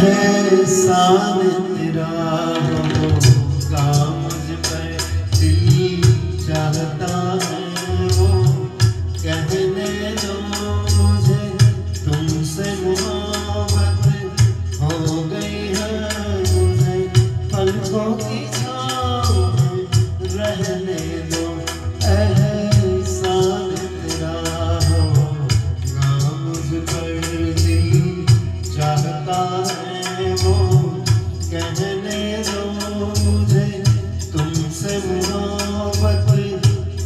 एहसान तेरा होगा मुझ पर दिल चाहता है वो कहने दो मुझे तुमसे मोहब्बत हो गई है मुझे पलकों की छाँव में रहने दो एहसान तेरा होगा मुझ पर दिल चाहता है वो कहने दो मुझे तुमसे मोहब्बत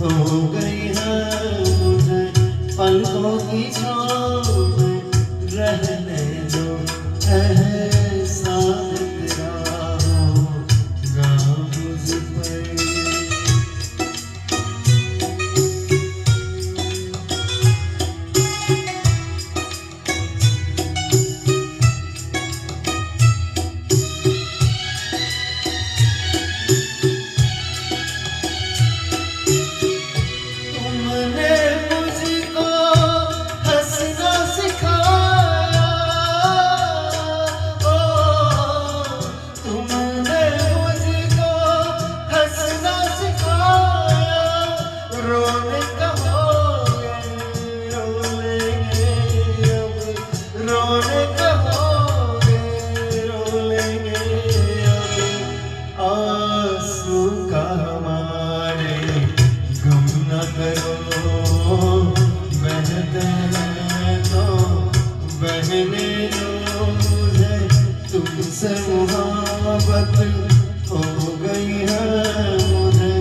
हो गई है मुझे पलकों की छाँव में रहने दो एहसान तेरा होगा मुझ पर। बहने दो मुझे तुमसे मोहब्बत हो गई है मुझे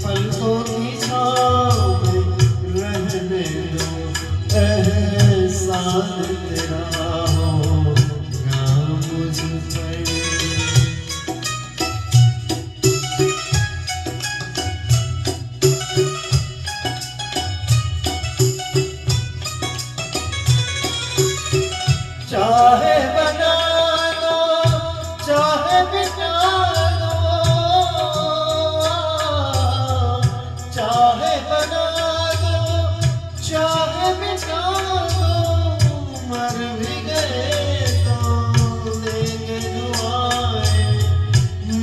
पलकों की छाँव में रहने दो एहसान तेरा होगा मुझ पर। चाहे बना दो चाहे बिता दो चाहे बना दो चाहे बिता दो मर भी गए तो देंगे दुआएं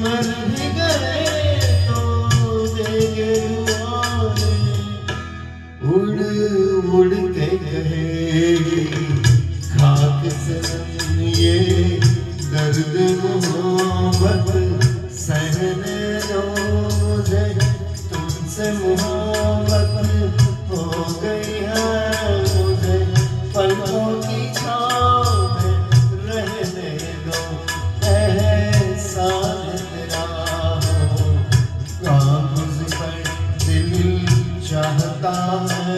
मर भी गए तो देंगे दुआएं उड़ उड़ के कहेगी खाक सनम ये दर्द मोहब्बत सहने दो मुझे तुमसे मोहब्बत हो गई है मुझे पलकों की छाँव में रहने दो एहसान तेरा होगा मुझ पर दिल चाहता है